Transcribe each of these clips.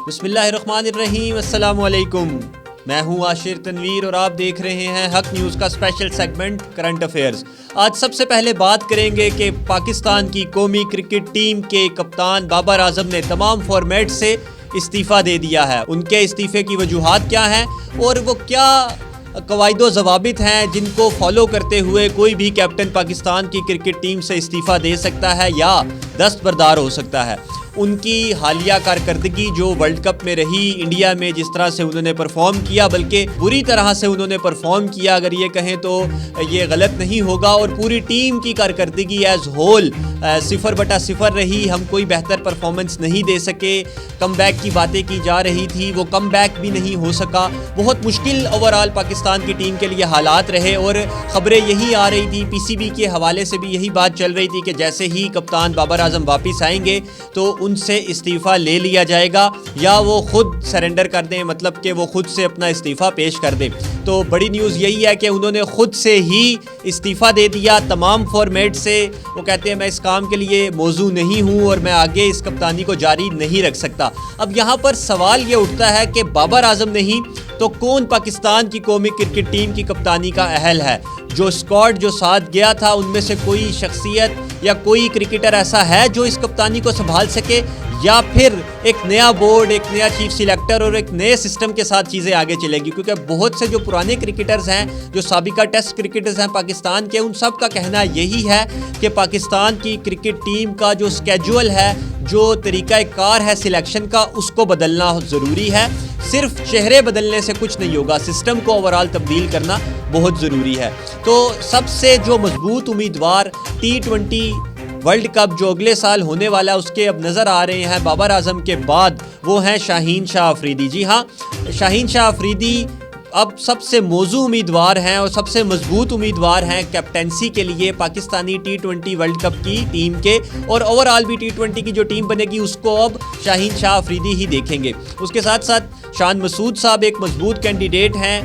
بسم اللہ الرحمن الرحیم، السلام علیکم۔ میں ہوں عاشر تنویر اور آپ دیکھ رہے ہیں حق نیوز کا اسپیشل سیگمنٹ کرنٹ افیئرز۔ آج سب سے پہلے بات کریں گے کہ پاکستان کی قومی کرکٹ ٹیم کے کپتان بابر اعظم نے تمام فارمیٹ سے استعفیٰ دے دیا ہے۔ ان کے استعفے کی وجوہات کیا ہیں اور وہ کیا قواعد و ضوابط ہیں جن کو فالو کرتے ہوئے کوئی بھی کیپٹن پاکستان کی کرکٹ ٹیم سے استعفیٰ دے سکتا ہے یا دستبردار ہو سکتا ہے۔ ان کی حالیہ کارکردگی جو ورلڈ کپ میں رہی، انڈیا میں جس طرح سے انہوں نے پرفارم کیا، بلکہ بری طرح سے انہوں نے پرفارم کیا، اگر یہ کہیں تو یہ غلط نہیں ہوگا، اور پوری ٹیم کی کارکردگی ایز ہول 0/0 رہی۔ ہم کوئی بہتر پرفارمنس نہیں دے سکے۔ کم بیک کی باتیں کی جا رہی تھی، وہ کم بیک بھی نہیں ہو سکا۔ بہت مشکل اوورآل پاکستان کی ٹیم کے لیے حالات رہے، اور خبریں یہی آ رہی تھی، PCB کے حوالے سے بھی یہی بات چل رہی تھی کہ جیسے ہی کپتان بابر اعظم واپس آئیں گے تو ان سے استعفیٰ لے لیا جائے گا یا وہ خود سرنڈر کر دیں، مطلب کہ وہ خود سے اپنا استعفیٰ پیش کر دیں۔ تو بڑی نیوز یہی ہے کہ انہوں نے خود سے ہی استعفیٰ دے دیا تمام فارمیٹ سے۔ وہ کہتے ہیں میں اس کام کے لیے موزوں نہیں ہوں اور میں آگے اس کپتانی کو جاری نہیں رکھ سکتا۔ اب یہاں پر سوال یہ اٹھتا ہے کہ بابر اعظم نہیں تو کون پاکستان کی قومی کرکٹ ٹیم کی کپتانی کا اہل ہے؟ جو اسکواڈ جو ساتھ گیا تھا ان میں سے کوئی شخصیت یا کوئی کرکٹر ایسا ہے جو اس کپتانی کو سنبھال سکے، یا پھر ایک نیا بورڈ، ایک نیا چیف سلیکٹر اور ایک نئے سسٹم کے ساتھ چیزیں آگے چلے گی؟ کیونکہ بہت سے جو پرانے کرکٹرز ہیں، جو سابقہ ٹیسٹ کرکٹرز ہیں پاکستان کے، ان سب کا کہنا یہی ہے کہ پاکستان کی کرکٹ ٹیم کا جو اسکیجول ہے، جو طریقہ کار ہے سلیکشن کا، اس کو بدلنا ضروری ہے۔ صرف چہرے بدلنے سے کچھ نہیں ہوگا، سسٹم کو اوورآل تبدیل کرنا بہت ضروری ہے۔ تو سب سے جو مضبوط امیدوار T20 ورلڈ کپ جو اگلے سال ہونے والا ہے اس کے اب نظر آ رہے ہیں بابر اعظم کے بعد، وہ ہیں شاہین شاہ افریدی۔ جی ہاں، شاہین شاہ افریدی اب سب سے موزوں امیدوار ہیں اور سب سے مضبوط امیدوار ہیں کیپٹنسی کے لیے پاکستانی T20 ورلڈ کپ کی ٹیم کے، اور اوورآل بھی T20 کی جو ٹیم بنے گی اس کو اب شاہین شاہ افریدی ہی دیکھیں گے۔ اس کے ساتھ ساتھ شان مسعود صاحب ایک مضبوط کینڈیڈیٹ ہیں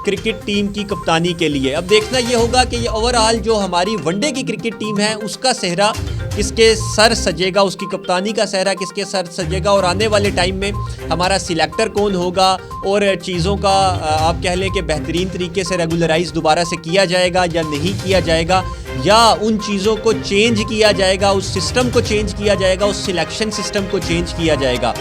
کرکٹ ٹیم کی کپتانی کے لیے۔ اب دیکھنا یہ ہوگا کہ یہ اوورآل جو ہماری ون ڈے کی کرکٹ ٹیم ہے اس کا صحرا کس کے سر سجے گا، اس کی کپتانی کا صحرا کس کے سر سجے گا، اور آنے والے ٹائم میں ہمارا سلیکٹر کون ہوگا، اور چیزوں کا آپ کہہ لیں کہ بہترین طریقے سے ریگولرائز دوبارہ سے کیا جائے گا یا نہیں کیا جائے گا، یا ان چیزوں کو چینج کیا جائے گا، اس سسٹم کو چینج کیا جائے گا، اس سلیکشن سسٹم کو چینج کیا جائے گا۔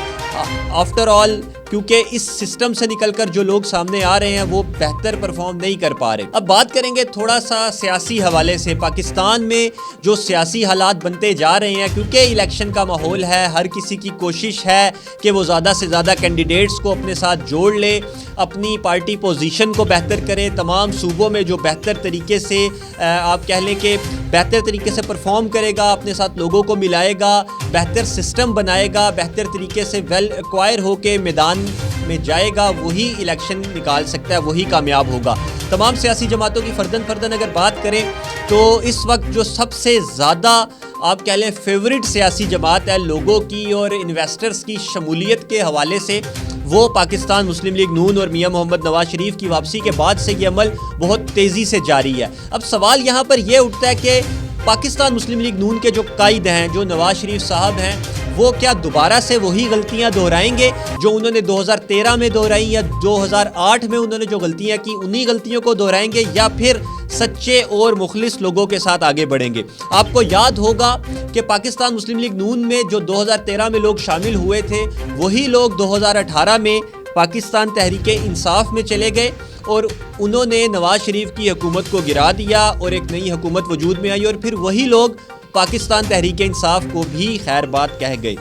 آفٹر آل کیونکہ اس سسٹم سے نکل کر جو لوگ سامنے آ رہے ہیں وہ بہتر پرفارم نہیں کر پا رہے۔ اب بات کریں گے تھوڑا سا سیاسی حوالے سے۔ پاکستان میں جو سیاسی حالات بنتے جا رہے ہیں، کیونکہ الیکشن کا ماحول ہے، ہر کسی کی کوشش ہے کہ وہ زیادہ سے زیادہ کینڈیڈیٹس کو اپنے ساتھ جوڑ لے، اپنی پارٹی پوزیشن کو بہتر کرے، تمام صوبوں میں جو بہتر طریقے سے آپ کہہ لیں کہ بہتر طریقے سے پرفارم کرے گا، اپنے ساتھ لوگوں کو ملائے گا، بہتر سسٹم بنائے گا، بہتر طریقے سے ویل ایکوائر ہو کے میدان میں جائے گا، وہی الیکشن نکال سکتا ہے، وہی کامیاب ہوگا۔ تمام سیاسی جماعتوں کی فردن اگر بات کریں تو اس وقت جو سب سے زیادہ آپ کہہ لیں فیورٹ سیاسی جماعت ہے لوگوں کی اور انویسٹرز کی شمولیت کے حوالے سے، وہ پاکستان مسلم لیگ نون اور میاں محمد نواز شریف کی واپسی کے بعد سے یہ عمل بہت تیزی سے جاری ہے۔ اب سوال یہاں پر یہ اٹھتا ہے کہ پاکستان مسلم لیگ نون کے جو قائد ہیں، جو نواز شریف صاحب ہیں، وہ کیا دوبارہ سے وہی غلطیاں دہرائیں گے جو انہوں نے 2013 میں دہرائی، یا 2008 میں انہوں نے جو غلطیاں کی انہی غلطیوں کو دہرائیں گے، یا پھر سچے اور مخلص لوگوں کے ساتھ آگے بڑھیں گے؟ آپ کو یاد ہوگا کہ پاکستان مسلم لیگ نون میں جو 2013 میں لوگ شامل ہوئے تھے، وہی لوگ 2018 میں پاکستان تحریک انصاف میں چلے گئے، اور انہوں نے نواز شریف کی حکومت کو گرا دیا اور ایک نئی حکومت وجود میں آئی، اور پھر وہی لوگ پاکستان تحریک انصاف کو بھی خیر بات کہہ گئے۔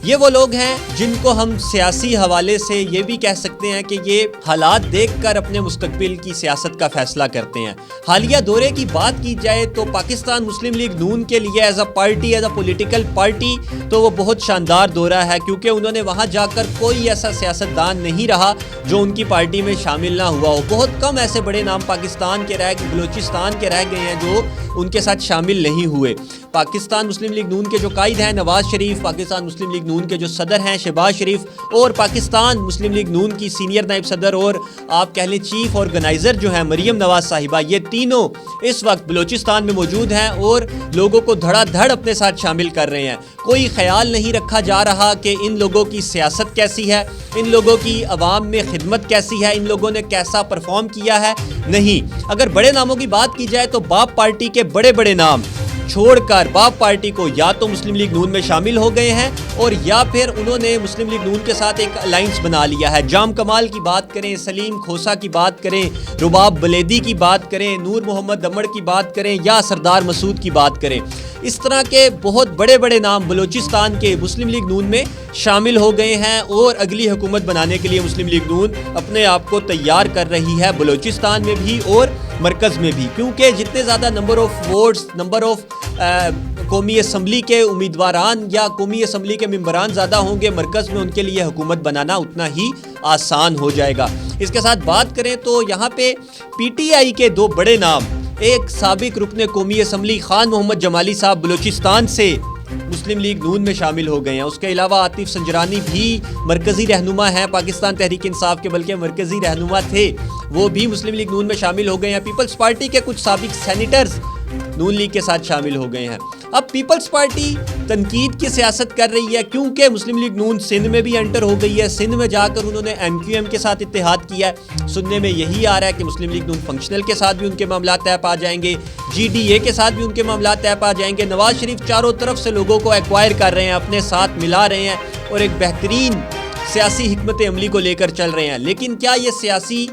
یہ وہ لوگ ہیں جن کو ہم سیاسی حوالے سے یہ بھی کہہ سکتے ہیں کہ یہ حالات دیکھ کر اپنے مستقبل کی سیاست کا فیصلہ کرتے ہیں۔ حالیہ دورے کی بات کی جائے تو پاکستان مسلم لیگ نون کے لیے as a party, as a political party تو وہ بہت شاندار دورہ ہے، کیونکہ انہوں نے وہاں جا کر کوئی ایسا سیاستدان نہیں رہا جو ان کی پارٹی میں شامل نہ ہوا ہو۔ بہت کم ایسے بڑے نام پاکستان کے بلوچستان کے رہ گئے ہیں جو ان کے ساتھ شامل نہیں ہوئے۔ پاکستان مسلم لیگ نون کے جو قائد ہیں نواز شریف، پاکستان مسلم لیگ نون کے جو صدر ہیں شہباز شریف اور پاکستان مسلم لیگ نون کی سینئر نائب صدر اور آپ کہہ لیں چیف آرگنائزر جو ہیں مریم نواز صاحبہ، یہ تینوں اس وقت بلوچستان میں موجود ہیں اور لوگوں کو دھڑا دھڑ اپنے ساتھ شامل کر رہے ہیں۔ کوئی خیال نہیں رکھا جا رہا کہ ان لوگوں کی سیاست کیسی ہے، ان لوگوں کی عوام میں خدمت کیسی ہے، ان لوگوں نے کیسا پرفارم کیا ہے۔ نہیں، اگر بڑے ناموں کی بات کی جائے تو باپ پارٹی کے بڑے بڑے نام چھوڑ کر باپ پارٹی کو یا تو مسلم لیگ نون میں شامل ہو گئے ہیں اور یا پھر انہوں نے مسلم لیگ نون کے ساتھ ایک الائنس بنا لیا ہے۔ جام کمال کی بات کریں، سلیم کھوسا کی بات کریں، رباب بلیدی کی بات کریں، نور محمد دمڑ کی بات کریں یا سردار مسعود کی بات کریں، اس طرح کے بہت بڑے بڑے نام بلوچستان کے مسلم لیگ نون میں شامل ہو گئے ہیں اور اگلی حکومت بنانے کے لیے مسلم لیگ نون اپنے آپ کو تیار کر رہی ہے، بلوچستان میں بھی اور مرکز میں بھی، کیونکہ جتنے زیادہ number of votes, number of قومی اسمبلی کے امیدواران یا قومی اسمبلی کے ممبران زیادہ ہوں گے مرکز میں، ان کے لیے حکومت بنانا اتنا ہی آسان ہو جائے گا۔ اس کے ساتھ بات کریں تو یہاں پہ پی ٹی آئی کے دو بڑے نام، ایک سابق رکن قومی اسمبلی خان محمد جمالی صاحب بلوچستان سے مسلم لیگ نون میں شامل ہو گئے ہیں، اس کے علاوہ عاطف سنجرانی بھی مرکزی رہنما ہیں پاکستان تحریک انصاف کے، بلکہ مرکزی رہنما تھے، وہ بھی مسلم لیگ نون میں شامل ہو گئے ہیں۔ پیپلز پارٹی کے کچھ سابق سینیٹرز نون لیگ کے ساتھ شامل ہو گئے ہیں۔ اب پیپلز پارٹی تنقید کی سیاست کر رہی ہے کیونکہ مسلم لیگ نون سندھ میں بھی انٹر ہو گئی ہے، سندھ میں جا کر انہوں نے ایم کیو ایم کے ساتھ اتحاد کیا ہے۔ سننے میں یہی آ رہا ہے کہ مسلم لیگ نون فنکشنل کے ساتھ بھی ان کے معاملات طے پا جائیں گے، جی ڈی اے کے ساتھ بھی ان کے معاملات طے پا جائیں گے۔ نواز شریف چاروں طرف سے لوگوں کو ایکوائر کر رہے ہیں، اپنے ساتھ ملا رہے ہیں اور ایک بہترین سیاسی حکمت عملی کو لے کر چل رہے ہیں۔ لیکن کیا یہ سیاسی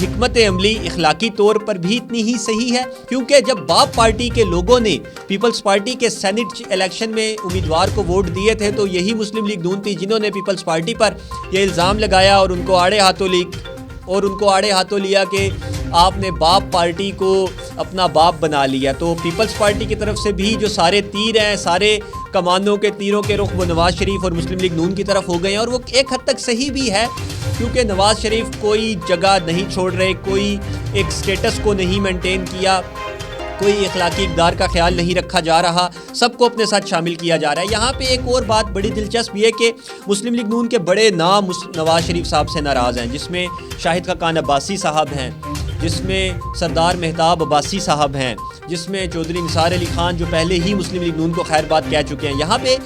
حکمت عملی اخلاقی طور پر بھی اتنی ہی صحیح ہے؟ کیونکہ جب باپ پارٹی کے لوگوں نے پیپلز پارٹی کے سینٹ الیکشن میں امیدوار کو ووٹ دیے تھے تو یہی مسلم لیگ نون تھی جنہوں نے پیپلز پارٹی پر یہ الزام لگایا اور ان کو آڑے ہاتھوں لیا کہ آپ نے باپ پارٹی کو اپنا باپ بنا لیا۔ تو پیپلز پارٹی کی طرف سے بھی جو سارے تیر ہیں، سارے کمانوں کے تیروں کے رخ وہ نواز شریف اور مسلم لیگ نون کی طرف ہو گئے ہیں، اور وہ ایک حد تک صحیح بھی ہے کیونکہ نواز شریف کوئی جگہ نہیں چھوڑ رہے، کوئی ایک سٹیٹس کو نہیں مینٹین کیا، کوئی اخلاقی اقدار کا خیال نہیں رکھا جا رہا، سب کو اپنے ساتھ شامل کیا جا رہا ہے۔ یہاں پہ ایک اور بات بڑی دلچسپ یہ کہ مسلم لیگ نون کے بڑے نام نواز شریف صاحب سے ناراض ہیں، جس میں شاہد خاقان عباسی صاحب ہیں، جس میں سردار مہتاب عباسی صاحب ہیں، جس میں چودھری نثار علی خان جو پہلے ہی مسلم لیگ نون کو خیر بات کہہ چکے ہیں۔ یہاں پہ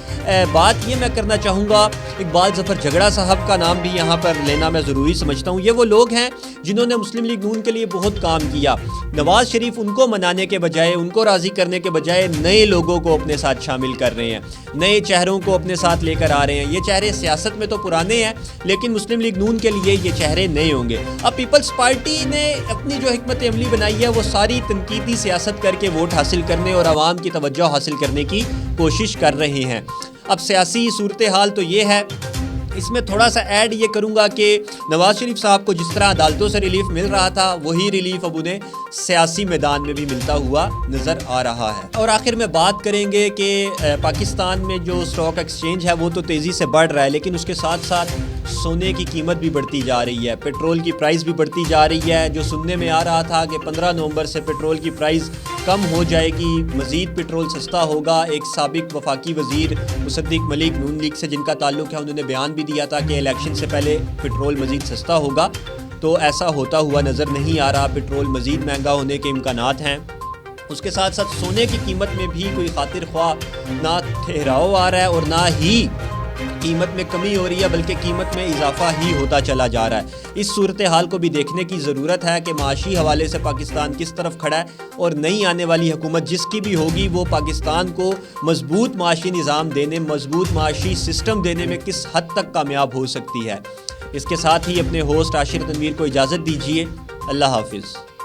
بات یہ میں کرنا چاہوں گا، اقبال ظفر جھگڑا صاحب کا نام بھی یہاں پر لینا میں ضروری سمجھتا ہوں۔ یہ وہ لوگ ہیں جنہوں نے مسلم لیگ نون کے لیے بہت کام کیا۔ نواز شریف ان کو منانے کے بجائے، ان کو راضی کرنے کے بجائے نئے لوگوں کو اپنے ساتھ شامل کر رہے ہیں، نئے چہروں کو اپنے ساتھ لے کر آ رہے ہیں۔ یہ چہرے سیاست میں تو پرانے ہیں لیکن مسلم لیگ نون کے لیے یہ چہرے نئے ہوں گے۔ اب پیپلز پارٹی نے اپنی جو حکمت عملی بنائی ہے وہ ساری تنقیدی سیاست کر کے ووٹ حاصل کرنے اور عوام کی توجہ حاصل کرنے کی کوشش کر رہے ہیں۔ اب سیاسی صورتحال تو یہ ہے، اس میں تھوڑا سا ایڈ یہ کروں گا کہ نواز شریف صاحب کو جس طرح عدالتوں سے ریلیف مل رہا تھا وہی ریلیف اب انہیں سیاسی میدان میں بھی ملتا ہوا نظر آ رہا ہے۔ اور آخر میں بات کریں گے کہ پاکستان میں جو اسٹاک ایکسچینج ہے وہ تو تیزی سے بڑھ رہا ہے، لیکن اس کے ساتھ ساتھ سونے کی قیمت بھی بڑھتی جا رہی ہے، پیٹرول کی پرائس بھی بڑھتی جا رہی ہے۔ جو سننے میں آ رہا تھا کہ 15 نومبر سے پیٹرول کی پرائس کم ہو جائے گی، مزید پیٹرول سستا ہوگا۔ ایک سابق وفاقی وزیر مصدق ملک نون لیگ سے جن کا تعلق ہے، انہوں نے بیان بھی دیا تھا کہ الیکشن سے پہلے پیٹرول مزید سستا ہوگا، تو ایسا ہوتا ہوا نظر نہیں آ رہا۔ پیٹرول مزید مہنگا ہونے کے امکانات ہیں۔ اس کے ساتھ ساتھ سونے کی قیمت میں بھی کوئی خاطر خواہ نہ ٹھہراؤ آ رہا ہے اور نہ ہی قیمت میں کمی ہو رہی ہے، بلکہ قیمت میں اضافہ ہی ہوتا چلا جا رہا ہے۔ اس صورتحال کو بھی دیکھنے کی ضرورت ہے کہ معاشی حوالے سے پاکستان کس طرف کھڑا ہے اور نئی آنے والی حکومت جس کی بھی ہوگی وہ پاکستان کو مضبوط معاشی نظام دینے، مضبوط معاشی سسٹم دینے میں کس حد تک کامیاب ہو سکتی ہے۔ اس کے ساتھ ہی اپنے ہوسٹ عاشر تنویر کو اجازت دیجیے۔ اللہ حافظ۔